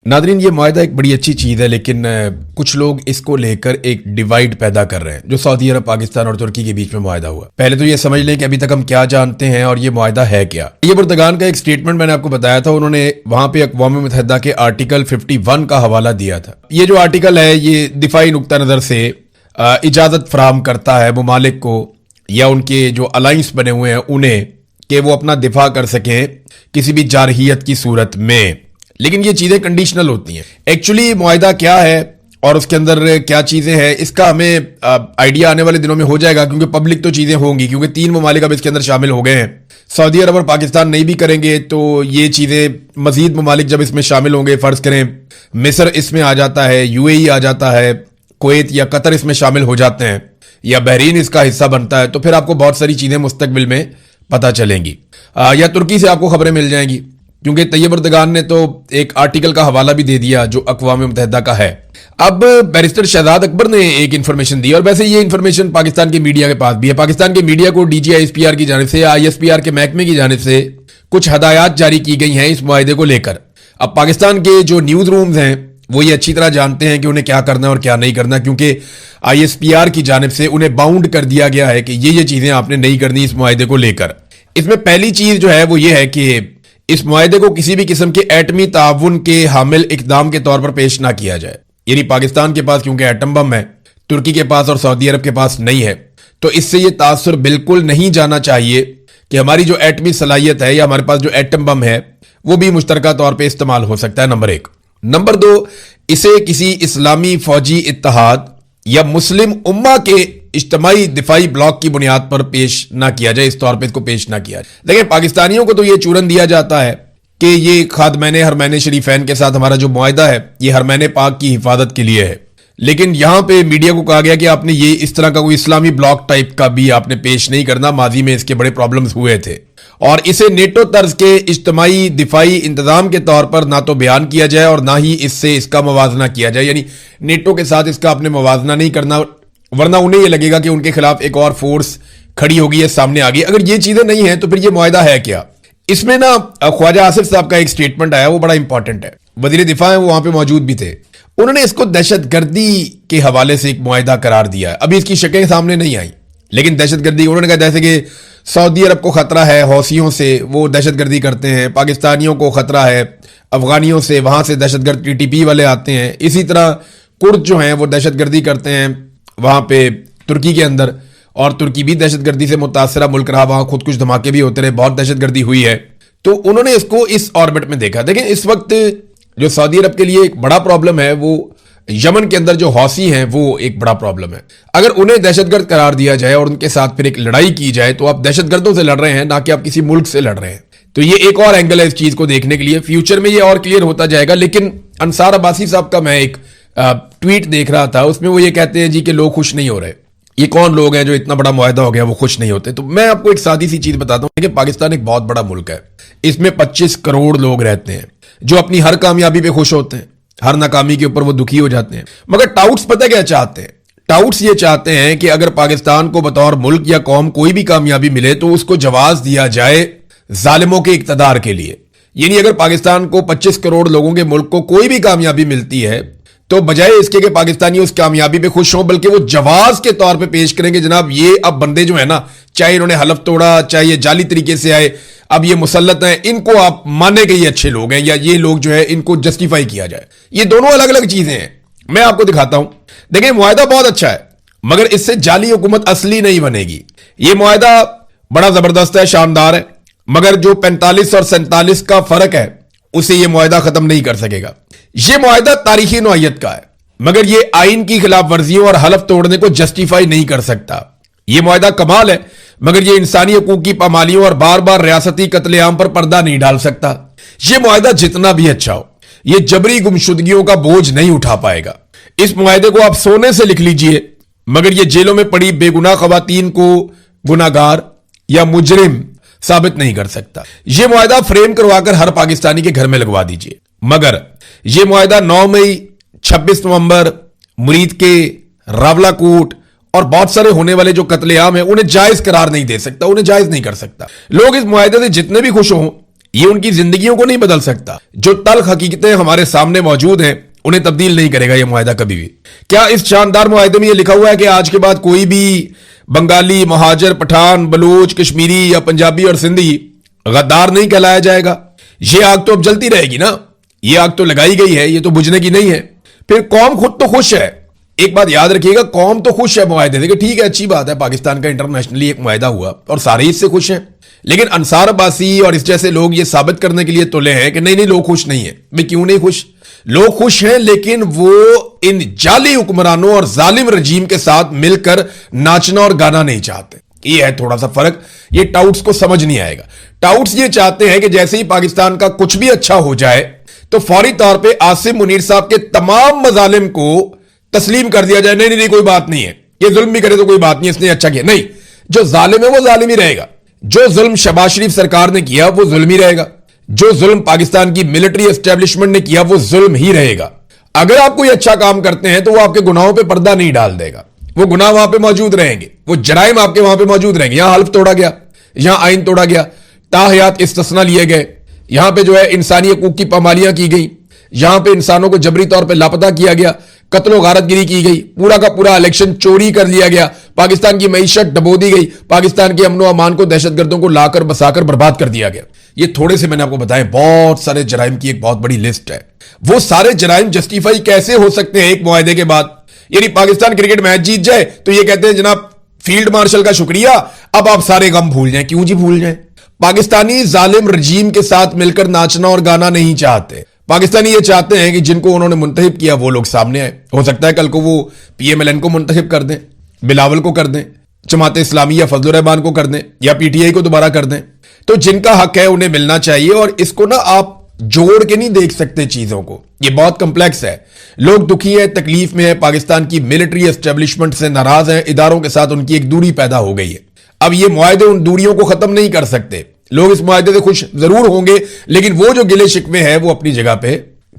Nadreen, ये मुआहदा एक बड़ी अच्छी चीज़ है, लेकिन कुछ लोग इसको लेकर एक डिवाइड पैदा कर रहे हैं। जो सऊदी अरब, पाकिस्तान और तुर्की के बीच में मुआहदा हुआ, पहले तो ये समझ लें कि अभी तक हम क्या जानते हैं और ये मुआहदा है क्या। ये पुर्तगाल का एक स्टेटमेंट मैंने आपको बताया था, उन्होंने वहां पे अक़वाम मुत्तहिदा के आर्टिकल 51 का हवाला दिया था। ये जो आर्टिकल है ये दिफाई नुक्ता नज़र से इजाज़त फराहम करता है ममालिक को या उनके जो अलाइंस बने हुए हैं उन्हें कि वो अपना दिफा कर सकें किसी भी जारहियत की सूरत में। लेकिन ये चीज़ें कंडीशनल होती हैं। एक्चुअली मुआहदा क्या है और उसके अंदर क्या चीज़ें हैं, इसका हमें आइडिया आने वाले दिनों में हो जाएगा, क्योंकि पब्लिक तो चीज़ें होंगी, क्योंकि 3 ममालिक अब इसके अंदर शामिल हो गए हैं। सऊदी अरब और पाकिस्तान नहीं भी करेंगे तो ये चीज़ें मजीद ममालिक जब इसमें शामिल होंगे, फ़र्ज़ करें मिस्र इसमें आ जाता है, UAE आ जाता है, कुवैत या कतर इसमें शामिल हो जाते हैं, या बहरीन इसका हिस्सा बनता है, तो फिर आपको बहुत सारी चीज़ें मुस्तकबिल में पता चलेंगी। या तुर्की से आपको खबरें मिल जाएंगी, क्योंकि तैयब एर्दोगान ने तो एक आर्टिकल का हवाला भी दे दिया जो अक़वाम मुत्तहिदा का है। अब बैरिस्टर शहजाद अकबर ने एक इन्फॉर्मेशन दी, और वैसे ये इन्फॉर्मेशन पाकिस्तान के मीडिया के पास भी है। पाकिस्तान के मीडिया को DGISPR की जानिब से, ISPR के महकमे की जानिब से कुछ हदायत जारी की गई हैं इस मुआहदे को लेकर। अब पाकिस्तान के जो न्यूज़ रूम्स हैं वो ये अच्छी तरह जानते हैं कि उन्हें क्या करना है और क्या नहीं करना, क्योंकि ISPR की जानिब से उन्हें बाउंड कर दिया गया है कि ये चीज़ें आपने नहीं करनी इस मुआहदे को लेकर। इसमें पहली चीज़ जो है वो ये है कि इस मुआहदे को किसी भी किस्म के एटमी ताउन के हामिल इकदाम के तौर पर पेश ना किया जाए। यानी पाकिस्तान के पास क्योंकि एटम बम है, तुर्की के पास और सऊदी अरब के पास नहीं है, तो इससे ये तासुर बिल्कुल नहीं जाना चाहिए कि हमारी जो एटमी सलाहियत है या हमारे पास जो एटम बम है वो भी मुश्तरका तौर पर इस्तेमाल हो सकता है, नंबर 1। नंबर 2, इसे किसी इस्लामी फौजी इत्तेहाद या मुस्लिम उम्मा के इज्तिमाई दिफाई ब्लॉक की बुनियाद पर पेश ना किया जाए, इस तौर पे इसको पेश ना किया जाए। देखिए, पाकिस्तानियों को तो ये चूरन दिया जाता है कि ये खादमैन हरमैन शरीफैन के साथ हमारा जो मुआहदा है ये हरमैन पाक की हिफाजत के लिए है, लेकिन यहां पे मीडिया को कहा गया कि आपने ये इस तरह का कोई इस्लामी ब्लॉक टाइप का भी आपने पेश नहीं करना। माजी में इसके बड़े प्रॉब्लम्स हुए थे, और इसे नेटो तर्ज के इज्तिमाई दिफाई इंतजाम के तौर पर ना तो बयान किया जाए और ना ही इससे इसका मवाजना किया जाए। यानी नेटो के साथ इसका आपने मवाजना नहीं करना, वरना उन्हें यह लगेगा कि उनके खिलाफ एक और फोर्स खड़ी होगी या सामने आ गई। अगर ये चीजें नहीं है तो फिर ये मुआहदा है क्या? इसमें ना ख्वाजा आसिफ साहब का एक स्टेटमेंट आया, वो बड़ा इंपॉर्टेंट है। वजीर दिफा है, वो वहां पे मौजूद भी थे। उन्होंने इसको दहशतगर्दी के हवाले से एक मुआहदा करार दिया है। अभी इसकी शक्लें सामने नहीं आई, लेकिन दहशतगर्दी उन्होंने कहा जैसे कि सऊदी अरब को खतरा है हौसियों से, वो दहशतगर्दी करते हैं, पाकिस्तानियों को खतरा है अफगानियों से, वहां से दहशतगर्द TTP वाले आते हैं, इसी तरह कुर्द जो हैं वो दहशतगर्दी करते हैं वहां पे तुर्की के अंदर, और तुर्की भी दहशतगर्दी से मुतासरा मुल्क रहा, वहां खुद कुछ धमाके भी होते रहे, बहुत दहशतगर्दी हुई है। तो उन्होंने इसको इस ऑर्बिट में देखा। देखें, इस वक्त जो सऊदी अरब के लिए एक बड़ा प्रॉब्लम है वो यमन के अंदर जो हौसी हैं वो एक बड़ा प्रॉब्लम है। अगर उन्हें दहशतगर्द करार दिया जाए और उनके साथ फिर एक लड़ाई की जाए तो आप दहशतगर्दों से लड़ रहे हैं, ना कि आप किसी मुल्क से लड़ रहे हैं। तो ये एक और एंगल है इस चीज को देखने के लिए। फ्यूचर में ये और क्लियर होता जाएगा। लेकिन अंसार अब्बासी साहब का मैं एक ट्वीट देख रहा था, उसमें वो ये कहते हैं जी कि लोग खुश नहीं हो रहे। ये कौन लोग हैं जो इतना बड़ा मुआहदा हो गया वो खुश नहीं होते? तो मैं आपको एक सादी सी चीज बताता हूं कि पाकिस्तान एक बहुत बड़ा मुल्क है। इसमें 25 करोड़ लोग रहते हैं जो अपनी हर कामयाबी पे खुश होते हैं, हर नाकामी के ऊपर वो दुखी हो जाते हैं। मगर टाउट्स पता क्या चाहते हैं? टाउट्स ये चाहते हैं कि अगर पाकिस्तान को बतौर मुल्क या कौम कोई भी कामयाबी मिले तो उसको जवाज दिया जाए जालिमों के इक्तदार के लिए। यानी अगर पाकिस्तान को 25 करोड़ लोगों के मुल्क को कोई भी कामयाबी मिलती है तो बजाय इसके कि पाकिस्तानी उस कामयाबी पे खुश हों, बल्कि वो जवाज के तौर पे पेश करेंगे, जनाब ये अब बंदे जो है ना, चाहे इन्होंने हलफ तोड़ा, चाहे ये जाली तरीके से आए, अब ये मुसल्लत हैं, इनको आप माने कि ये अच्छे लोग हैं, या ये लोग जो है इनको जस्टिफाई किया जाए। ये दोनों अलग अलग चीजें हैं। मैं आपको दिखाता हूं। देखिए, मुआहदा बहुत अच्छा है, मगर इससे जाली हुकूमत असली नहीं बनेगी। ये मुआहदा बड़ा जबरदस्त है, शानदार है, मगर जो 45 और 47 का फर्क है उसे ये मुआहदा खत्म नहीं कर सकेगा। ये मुआहदा तारीखी नौइयत का है, मगर ये आइन की खिलाफ वर्जियों और हलफ तोड़ने को जस्टिफाई नहीं कर सकता। ये मुआहदा कमाल है, मगर ये इंसानी हकूक की पामालियों और बार बार रियासती कत्लेआम पर पर्दा नहीं डाल सकता। ये मुआहदा जितना भी अच्छा हो, ये जबरी गुमशुदगियों का बोझ नहीं उठा पाएगा। इस मुआहदे को आप सोने से लिख लीजिए, मगर ये जेलों में पड़ी बेगुनाह खवातीन को गुनाहगार या मुजरिम साबित नहीं कर सकता। यह मुआहदा फ्रेम करवाकर हर पाकिस्तानी के घर में लगवा दीजिए, मगर यह मुआहदा 9 मई, 26 नवंबर, मुरीद के, रावलाकोट और बहुत सारे होने वाले जो कत्लेआम है उन्हें जायज करार नहीं दे सकता, उन्हें जायज नहीं कर सकता। लोग इस मुआहदे से जितने भी खुश हों ये उनकी जिंदगियों को नहीं बदल सकता। जो तल्ख हकीकतें हमारे सामने मौजूद हैं उन्हें तब्दील नहीं करेगा ये मुआहिदा कभी भी। क्या इस शानदार मुआहिदे में ये लिखा हुआ है कि आज के बाद कोई भी बंगाली, महाजर, पठान, बलूच, कश्मीरी या पंजाबी और सिंधी गद्दार नहीं कहलाया जाएगा? ये आग तो अब जलती रहेगी ना, ये आग तो लगाई गई है, ये तो बुझने की नहीं है। फिर कौम खुद तो खुश है, एक बात याद रखिएगा, कौम तो खुश है मुआहिदे से कि ठीक है, अच्छी बात है, पाकिस्तान का इंटरनेशनली एक मुआहिदा हुआ और सारे इससे खुश हैं। लेकिन अंसार अब्बासी और इस जैसे लोग ये साबित करने के लिए तुले हैं कि नहीं नहीं लोग खुश नहीं है। भाई क्यों नहीं खुश? लोग खुश हैं, लेकिन वो इन जाली हुक्मरानों और जालिम रजीम के साथ मिलकर नाचना और गाना नहीं चाहते। ये है थोड़ा सा फर्क, ये टाउट्स को समझ नहीं आएगा। टाउट्स ये चाहते हैं कि जैसे ही पाकिस्तान का कुछ भी अच्छा हो जाए तो फौरी तौर पे आसिम मुनीर साहब के तमाम मजालिम को तस्लीम कर दिया जाए। नहीं नहीं नहीं कोई बात नहीं है, ये जुल्म भी करे तो कोई बात नहीं, इसने अच्छा किया। नहीं, जो जालिम है वो जालिम ही रहेगा। जो जुल्म शहबाज शरीफ सरकार ने किया वो जुल्म ही रहेगा। जो जुल्म पाकिस्तान की मिलिट्री एस्टेब्लिशमेंट ने किया वो जुल्म ही रहेगा। अगर आप कोई अच्छा काम करते हैं तो वो आपके गुनाहों पे पर्दा नहीं डाल देगा, वो गुनाह वहां पे मौजूद रहेंगे, वो जराइम आपके वहां पे मौजूद रहेंगे। यहां हल्फ तोड़ा गया, यहां आइन तोड़ा गया, ताहयात इस्तिस्ना लिए गए, यहां पे जो है इंसानी हकूक की पामालियां की गई, यहां पे इंसानों को जबरी तौर पे लापता किया गया, कत्लो गारतगिरी की गई, पूरा का पूरा इलेक्शन चोरी कर लिया गया, पाकिस्तान की मईशत डबो दी गई, पाकिस्तान के अमनो अमान को दहशतगर्दों को लाकर बसाकर बर्बाद कर दिया गया। ये थोड़े से मैंने आपको बताए, बहुत सारे जराइम की एक बहुत बड़ी लिस्ट है। वो सारे जराइम जस्टिफाई कैसे हो सकते हैं एक मुआहिदे के बाद? यानी पाकिस्तान क्रिकेट मैच जीत जाए तो ये कहते हैं जनाब फील्ड मार्शल का शुक्रिया, अब आप सारे गम भूल जाएं। क्यों जी भूल जाएं? पाकिस्तानी जालिम रजीम के साथ मिलकर नाचना और गाना नहीं चाहते। पाकिस्तानी ये चाहते हैं कि जिनको उन्होंने मुंतखब किया वो लोग सामने आए। हो सकता है कल को वो PMLN को मुंतखब कर दें, बिलावल को कर दें, जमात इस्लामी या फजलुर रहमान को कर दें, या PTI को दोबारा कर दें। तो जिनका हक है उन्हें मिलना चाहिए। और इसको ना आप जोड़ के नहीं देख सकते चीजों को, ये बहुत कम्प्लेक्स है। लोग दुखी है, तकलीफ में है, पाकिस्तान की मिलिट्री एस्टेब्लिशमेंट से नाराज हैं, इदारों के साथ उनकी एक दूरी पैदा हो गई है। अब ये मुआहिदे उन दूरियों को खत्म नहीं कर सकते। लोग इस मुआहिदे से खुश जरूर होंगे, लेकिन वो जो गिले शिकवे हैं वो अपनी जगह पे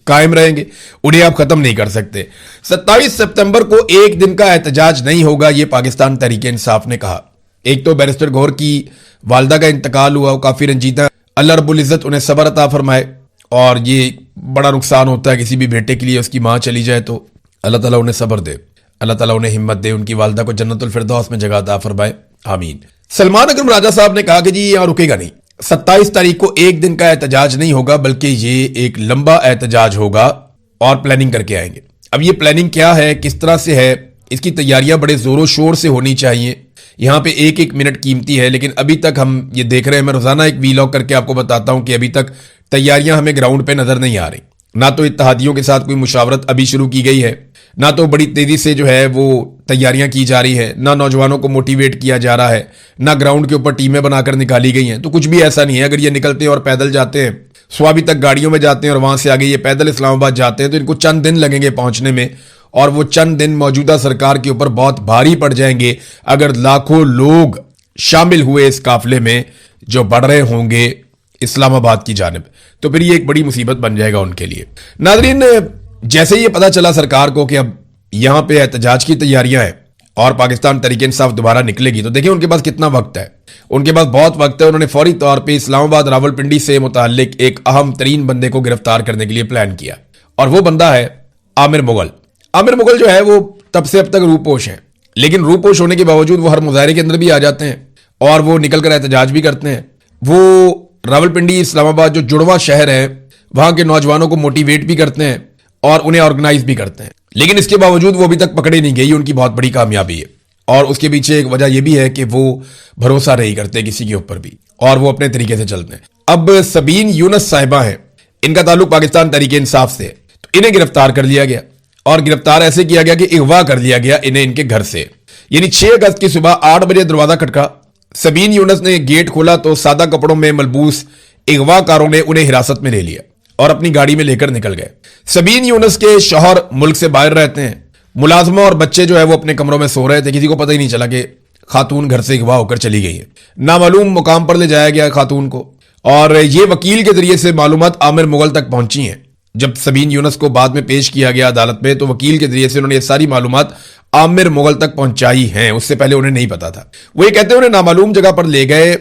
कायम रहेंगे, उन्हें आप खत्म नहीं कर सकते। 27 सितंबर को एक दिन का एहतजाज नहीं होगा, ये पाकिस्तान तहरीके इंसाफ ने कहा। एक तो बैरिस्टर गौहर की वालदा का इंतकाल हुआ, वो काफी रंजीदा, अल्लाह रब्बुल इज्जत उन्हें सब्र अता फरमाए। और ये बड़ा नुकसान होता है किसी भी बेटे के लिए, उसकी मां चली जाए तो अल्लाह ताला उन्हें सब्र दे, अल्लाह ताला उन्हें हिम्मत दे, उनकी वालदा को जन्नतुल फिरदौस में जगह अता फरमाए, आमीन। सलमान अकरम राजा साहब ने कहा कि जी यहां रुकेगा नहीं, 27 तारीख को एक दिन का एहतजाज नहीं होगा, बल्कि ये एक लंबा एहतजाज होगा और प्लानिंग करके आएंगे। अब ये प्लानिंग क्या है, किस तरह से है, इसकी तैयारियां बड़े जोरों शोर से होनी चाहिए। यहां पे एक एक मिनट कीमती है, लेकिन अभी तक हम ये देख रहे हैं, मैं रोजाना एक वीलॉग करके आपको बताता हूं कि अभी तक तैयारियां हमें ग्राउंड पे नजर नहीं आ रही। ना तो इत्तेहादियों के साथ कोई मुशावरत अभी शुरू की गई है, ना तो बड़ी तेजी से जो है वो तैयारियां की जा रही है, ना नौजवानों को मोटिवेट किया जा रहा है, ना ग्राउंड के ऊपर टीमें बनाकर निकाली गई हैं। तो कुछ भी ऐसा नहीं है। अगर ये निकलते हैं और पैदल जाते हैं, स्वाबी तक गाड़ियों में जाते हैं और वहां से आगे ये पैदल इस्लामाबाद जाते हैं, तो इनको चंद दिन लगेंगे पहुंचने में, और वो चंद दिन मौजूदा सरकार के ऊपर बहुत भारी पड़ जाएंगे अगर लाखों लोग शामिल हुए इस काफिले में जो बढ़ रहे होंगे इस्लामाबाद की जानिब। तो फिर ये एक बड़ी मुसीबत बन जाएगा उनके लिए। नाज़रीन, जैसे ही ये पता चला सरकार को कि अब यहां पे एहतजाज की तैयारियां हैं और पाकिस्तान तहरीक इंसाफ दोबारा निकलेगी, तो देखिए उनके पास कितना वक्त है। उनके पास बहुत वक्त है। उन्होंने फौरी तौर पे इस्लामाबाद रावलपिंडी से मुताल्लिक एक अहम तरीन बंदे को गिरफ्तार करने के लिए प्लान किया, और वो बंदा है आमिर मुगल। आमिर मुगल जो है वो तब से अब तक रूपोश है, लेकिन रूपोश होने के बावजूद वो हर मुजाहरे के अंदर भी आ जाते हैं और वो निकल कर एहतजाज भी करते हैं। वो रावलपिंडी इस्लामाबाद जो जुड़वा शहर है वहां के नौजवानों को मोटिवेट भी करते हैं और उन्हें ऑर्गेनाइज भी करते हैं, लेकिन इसके बावजूद वो अभी तक पकड़े नहीं गई। उनकी बहुत बड़ी कामयाबी है, और उसके पीछे एक वजह यह भी है कि वो भरोसा नहीं करते किसी के ऊपर भी, और वो अपने तरीके से चलते हैं। अब सबीन यूनस साहिबा हैं, इनका ताल्लुक पाकिस्तान तहरीक इंसाफ से, तो इन्हें गिरफ्तार कर लिया गया, और गिरफ्तार ऐसे किया गया कि अगवा कर लिया गया इन्हें इनके घर से। यानी 6 अगस्त की सुबह 8 बजे दरवाजा खटका, सबीन यूनस ने गेट खोला तो सादा कपड़ों में मलबूस अगवाकारों ने उन्हें हिरासत में ले लिया और अपनी गाड़ी में लेकर निकल गए। सबीन यूनस के शौहर मुल्क से बाहर रहते हैं, मुलाजमा और बच्चे जो है वो अपने कमरों में सो रहे थे। किसी को पता ही नहीं चला कि खातून घर से अगवा होकर चली गई है। नामालूम मुकाम पर ले जाया गया खातून को, और ये वकील के जरिए से मालूमात आमिर मुगल तक पहुंची हैं। जब सबीन यूनस को बाद में पेश किया गया अदालत में, तो वकील के जरिए से उन्होंने ये सारी मालूमात आमिर मुगल तक पहुंचाई हैं, उससे पहले उन्हें नहीं पता था। वो ये कहते हैं उन्हें नामालूम जगह पर ले गए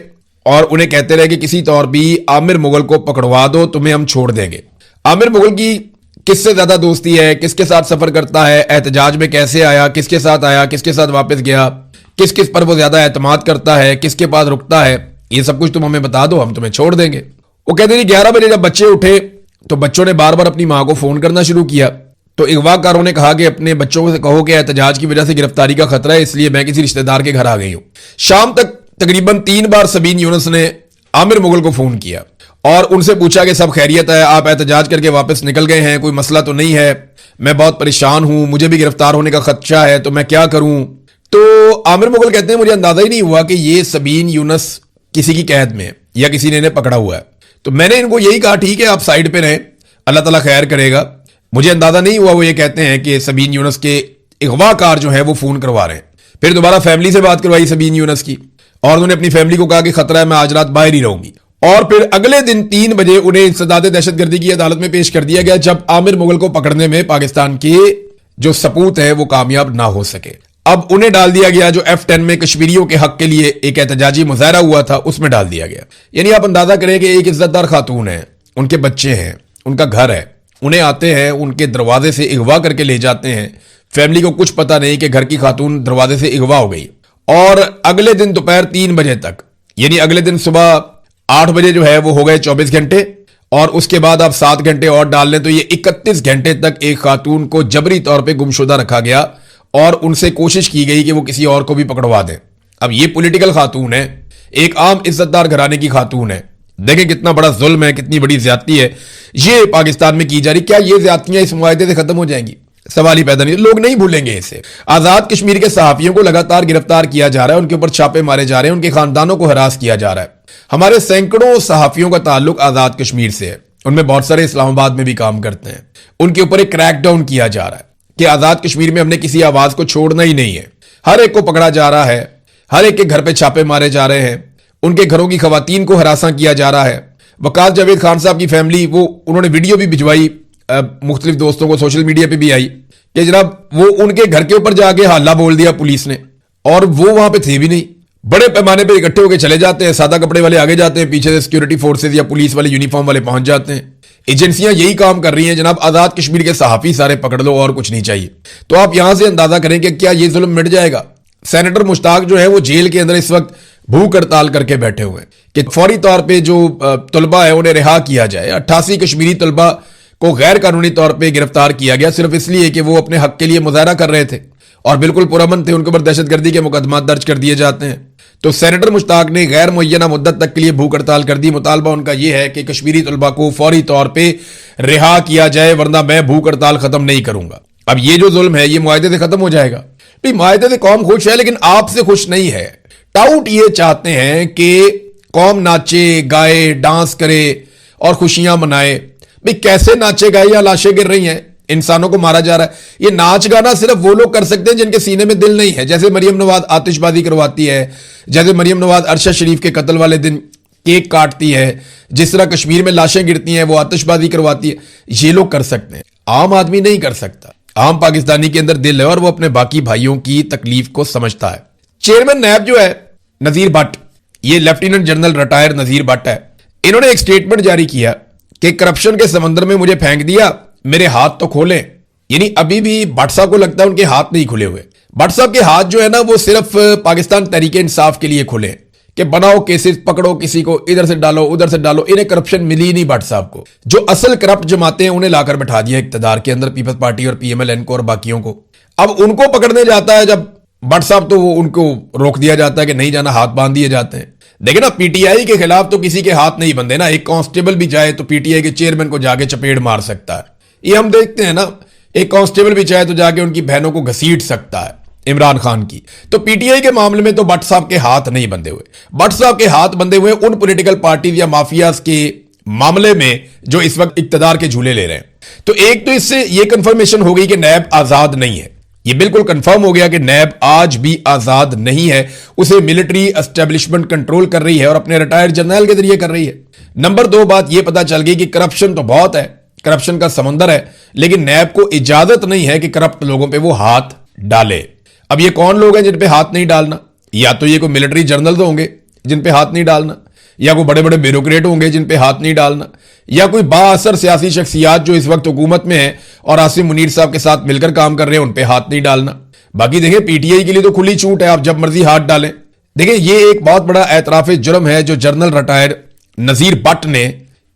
और उन्हें कहते रहे कि किसी तौर भी आमिर मुगल को पकड़वा दो, तुम्हें हम छोड़ देंगे। आमिर मुगल की किससे ज्यादा दोस्ती है, किसके साथ सफर करता है, एहतजाज में कैसे आया, किसके साथ आया, किसके साथ वापस गया, किस किस पर वो ज्यादा एतमाद करता है, किसके पास रुकता है, ये सब कुछ तुम हमें बता दो, हम तुम्हें छोड़ देंगे। वो कहते हैं 11 बजे जब बच्चे उठे तो बच्चों ने बार बार अपनी मां को फोन करना शुरू किया। तो अगवाकारों ने कहा कि अपने बच्चों से कहो कि एहतजाज की वजह से गिरफ्तारी का खतरा है, इसलिए मैं किसी रिश्तेदार के घर आ गई हूं। शाम तक तकरीबन 3 बार सबीन यूनुस ने आमिर मुगल को फोन किया और उनसे पूछा कि सब खैरियत है, आप एहतजाज करके वापस निकल गए हैं, कोई मसला तो नहीं है, मैं बहुत परेशान हूं, मुझे भी गिरफ्तार होने का खदशा है, तो मैं क्या करूं। तो आमिर मुगल कहते हैं मुझे अंदाजा ही नहीं हुआ कि ये सबीन यूनुस किसी की कैद में या किसी ने इन्हें पकड़ा हुआ है। तो मैंने इनको यही कहा ठीक है आप साइड पे रहें, अल्लाह ताला खैर करेगा। मुझे अंदाजा नहीं हुआ वो ये कहते हैं कि सबीन यूनुस के अगवाकार जो है वो फोन करवा रहे हैं। फिर दोबारा फैमिली से बात करवाई सबीन यूनुस की और उन्होंने अपनी फैमिली को कहा कि खतरा है, मैं आज रात बाहर ही रहूंगी। और फिर अगले दिन 3 बजे उन्हें इंसदाद दहशतगर्दी की अदालत में पेश कर दिया गया, जब आमिर मुगल को पकड़ने में पाकिस्तान के जो सपूत है वो कामयाब ना हो सके। अब उन्हें डाल दिया गया जो F10 में कश्मीरियों के हक के लिए एक एहतजाजी मुजाहरा हुआ था उसमें डाल दिया गया। यानी आप अंदाजा करें कि एक इज्जतदार खातून है, उनके बच्चे हैं, उनका घर है, उन्हें आते हैं उनके दरवाजे से अगवा करके ले जाते हैं। फैमिली को कुछ पता नहीं कि घर की खातून दरवाजे से अगवा हो गई। और अगले दिन दोपहर 3 बजे तक, यानी अगले दिन सुबह 8 बजे जो है वो हो गए 24 घंटे, और उसके बाद आप 7 घंटे और डाल लें तो ये 31 घंटे तक एक खातून को जबरी तौर पे गुमशुदा रखा गया और उनसे कोशिश की गई कि वो किसी और को भी पकड़वा दें। अब ये पॉलिटिकल खातून है, एक आम इज्जतदार घराने की खातून है। देखें कितना बड़ा जुल्म है, कितनी बड़ी ज्यादती है ये पाकिस्तान में की जा रही। क्या ये ज्यादतियां इस मुआहदे से खत्म हो जाएंगी? सवाल ही पैदा नहीं, लोग नहीं भूलेंगे इसे। आजाद कश्मीर के सहाफियों को लगातार गिरफ्तार किया जा रहा है, उनके ऊपर छापे मारे जा रहे हैं, उनके खानदानों को हरास किया जा रहा है। हमारे सैकड़ों सहाफियों का ताल्लुक आजाद कश्मीर से है, उनमें बहुत सारे इस्लामाबाद में भी काम करते हैं। उनके ऊपर एक क्रैकडाउन किया जा रहा है कि आजाद कश्मीर में हमने किसी आवाज को छोड़ना ही नहीं है। हर एक को पकड़ा जा रहा है, हर एक के घर पे छापे मारे जा रहे हैं, उनके घरों की खवातीन को हरासा किया जा रहा है। वकास जावेद खान साहब की फैमिली, वो उन्होंने वीडियो भी भिजवाई मुख्तलिफ दोस्तों को, सोशल मीडिया पे भी आई कि जनाब वो उनके घर के ऊपर जाके हल्ला बोल दिया पुलिस ने, और वो वहां पे थे भी नहीं। बड़े पैमाने पे इकट्ठे होकर चले जाते हैं, सादा कपड़े वाले आगे जाते हैं, पीछे से सिक्योरिटी फोर्सेज या पुलिस वाले यूनिफॉर्म वाले पहुंच जाते हैं। एजेंसियां यही काम कर रही हैं जनाब, आजाद कश्मीर के सहाफी सारे पकड़ लो और कुछ नहीं चाहिए। तो आप यहां से अंदाजा करें कि क्या ये जुल्म मिट जाएगा? सेनेटर मुश्ताक जो है वो जेल के अंदर इस वक्त भूख हड़ताल करके बैठे हुए हैं कि फौरी तौर पे जो तलबा है उन्हें रिहा किया जाए। 88 कश्मीरी तलबा को गैर कानूनी तौर पे गिरफ्तार किया गया सिर्फ इसलिए कि वो अपने हक के लिए मुजाहरा कर रहे थे और बिल्कुल पुरअमन थे, उनके ऊपर दहशतगर्दी के मुकदमा दर्ज कर दिए जाते हैं। तो सेनेटर मुश्ताक ने गैर मुअय्यना मुद्दत तक के लिए भूख हड़ताल कर दी। मुतालबा उनका यह है कि कश्मीरी तलबा को फौरी तौर पे रिहा किया जाए, वरना मैं भूख हड़ताल खत्म नहीं करूंगा। अब ये जो जुल्म है ये मुआहदे से खत्म हो जाएगा। भाई मुआहदे से कौम खुश है लेकिन आपसे खुश नहीं है। टाउट ये चाहते हैं कि कौम नाचे गाए, डांस करे और खुशियां मनाए। भाई कैसे नाचे गाए? या लाशें गिर रही हैं, इंसानों को मारा जा रहा है। ये नाच गाना सिर्फ वो लोग कर सकते हैं जिनके सीने में दिल नहीं है। जैसे मरियम नवाज आतिशबाजी करवाती है, जैसे मरियम नवाज अरशद शरीफ के कत्ल वाले दिन केक काटती है, जिस तरह कश्मीर में लाशें गिरती हैं वो आतिशबाजी करवाती है, ये लोग कर सकते हैं। आम आदमी नहीं कर सकता। आम पाकिस्तानी के अंदर दिल है और वो अपने बाकी भाइयों की तकलीफ को समझता है। चेयरमैन नैब जो है नजीर भट्ट, ये लेफ्टिनेंट जनरल रिटायर नजीर भट्ट है, इन्होंने एक स्टेटमेंट जारी किया कि करप्शन के समंदर में मुझे फेंक दिया, मेरे हाथ तो खोलें। यानी अभी भी भट्ट साहब को लगता है उनके हाथ नहीं खुले हुए। भट्ट साहब के हाथ जो है ना वो सिर्फ पाकिस्तान तहरीके इंसाफ के लिए खुले कि बनाओ केसेस, पकड़ो किसी को, इधर से डालो उधर से डालो। इन्हें करप्शन मिली नहीं भट्ट साहब को। जो असल करप्ट जमाते हैं उन्हें लाकर बैठा दिया इक्तदार के अंदर, पीपल्स पार्टी और PMLN को और बाकियों को। अब उनको पकड़ने जाता है जब भट्ट साहब, तो वो उनको रोक दिया जाता है कि नहीं जाना, हाथ बांध दिए जाते हैं। देखिए ना, PTI के खिलाफ तो किसी के हाथ नहीं बंधे ना। एक कांस्टेबल भी जाए तो PTI के चेयरमैन को जाके चपेट मार सकता है। ये हम देखते हैं ना, एक कांस्टेबल भी चाहे तो जाके उनकी बहनों को घसीट सकता है, इमरान खान की। तो PTI के मामले में तो भट्ट साहब के हाथ नहीं बंधे हुए। भट्ट साहब के हाथ बंधे हुए उन पॉलिटिकल पार्टीज या माफियाज के मामले में जो इस वक्त इक्तदार के झूले ले रहे हैं। तो एक तो इससे यह कंफर्मेशन हो गई कि नैब आजाद नहीं है। यह बिल्कुल कंफर्म हो गया कि नैब आज भी आजाद नहीं है। उसे मिलिट्री एस्टेब्लिशमेंट कंट्रोल कर रही है और अपने रिटायर्ड जनरल के जरिए कर रही है। नंबर 2 बात यह पता चल गई कि करप्शन तो बहुत है, करप्शन का समंदर है, लेकिन नैब को इजाजत नहीं है कि करप्ट लोगों पे वो हाथ डाले। अब ये कौन लोग हैं जिन पे हाथ नहीं डालना? या तो ये कोई मिलिट्री जर्नल होंगे जिन पे हाथ नहीं डालना, या कोई बड़े बड़े ब्यूरोक्रेट होंगे जिन पे हाथ नहीं डालना, या कोई बाअसर सियासी शख्सियात जो इस वक्त हुकूमत में है और आसिम मुनीर साहब के साथ मिलकर काम कर रहे हैं, उन पे हाथ नहीं डालना। बाकी देखिए पीटीआई के लिए तो खुली छूट है, आप जब मर्जी हाथ डालें। देखिए ये एक बहुत बड़ा एतराफ़ जुर्म है जो जनरल रिटायर नजीर भट्ट ने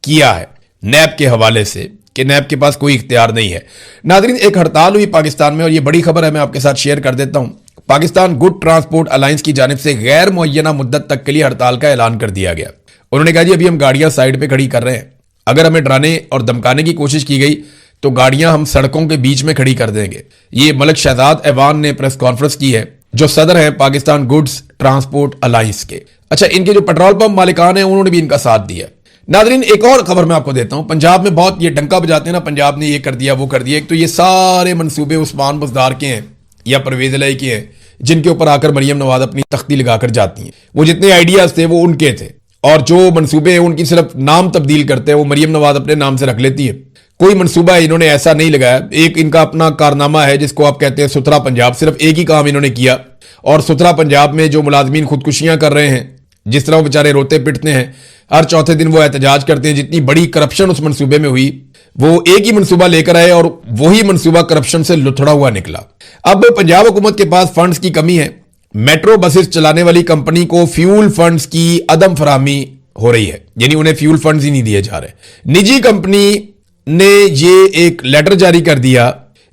किया है नैब के हवाले से, कि नैब के पास कोई इख्तियार नहीं है। नाज़रीन, एक हड़ताल हुई पाकिस्तान में और ये बड़ी खबर है, मैं आपके साथ शेयर कर देता हूं। पाकिस्तान गुड ट्रांसपोर्ट अलायंस की जानिब से गैर मुअय्यना मुद्दत तक के लिए हड़ताल का ऐलान कर दिया गया। उन्होंने कहा जी अभी हम गाड़ियां साइड पे खड़ी कर रहे हैं, अगर हमें डराने और धमकाने की कोशिश की गई तो गाड़ियां हम सड़कों के बीच में खड़ी कर देंगे। ये मलिक शहजाद ऐवान ने प्रेस कॉन्फ्रेंस की है, जो सदर हैं पाकिस्तान गुड्स ट्रांसपोर्ट अलायंस के। अच्छा, इनके जो पेट्रोल पंप मालिकान हैं उन्होंने भी इनका साथ दिया। नादरीन, एक और खबर मैं आपको देता हूं। पंजाब में बहुत ये डंका बजाते हैं ना, पंजाब ने ये कर दिया वो कर दिया। एक तो ये सारे मंसूबे उस्मान बुज़दार के हैं या परवेज इलाही के हैं, जिनके ऊपर आकर मरियम नवाज अपनी तख्ती लगाकर जाती हैं। वो जितने आइडियाज थे वो उनके थे, और जो मंसूबे हैं उनकी सिर्फ नाम तब्दील करते हैं, वो मरियम नवाज अपने नाम से रख लेती है। कोई मंसूबा इन्होंने ऐसा नहीं लगाया। एक इनका अपना कारनामा है जिसको आप कहते हैं सुथरा पंजाब, सिर्फ एक ही काम इन्होंने किया। और सुथरा पंजाब में जो मुलाजमीन खुदकुशियां कर रहे हैं, जिस तरह वो बेचारे रोते पिटते हैं, हर चौथे दिन वो एहतजाज करते हैं। जितनी बड़ी करप्शन उस मंसूबे में हुई, वो एक ही मंसूबा लेकर आए और वही मंसूबा करप्शन से लुथड़ा हुआ निकला। अब पंजाब हुकूमत के पास फंड्स की कमी है। मेट्रो बसेस चलाने वाली कंपनी को फ्यूल फंड्स की अदम फराहमी हो रही है, यानी उन्हें फ्यूल फंड्स ही नहीं दिए जा रहे। निजी कंपनी ने ये एक लेटर जारी कर दिया,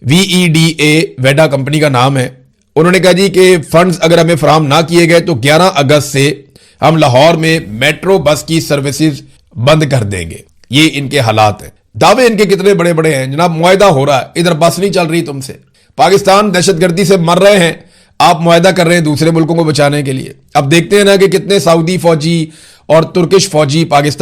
VEDA वेडा कंपनी का नाम है। उन्होंने कहा जी कि फंड्स अगर हमें फराहम ना किए गए तो 11 अगस्त से हम लाहौर में मेट्रो बस की सर्विसेज बंद कर देंगे। ये इनके हालात हैं। दावे इनके कितने बड़े बड़े हैं जनाब। मुआहदा हो रहा है, इधर बस नहीं चल रही तुमसे। पाकिस्तान दहशतगर्दी से मर रहे हैं, आप मुआहदा कर रहे हैं दूसरे मुल्कों को बचाने के लिए। अब देखते हैं ना कि कितने सऊदी फौजी और तुर्किश फौजी पाकिस्तान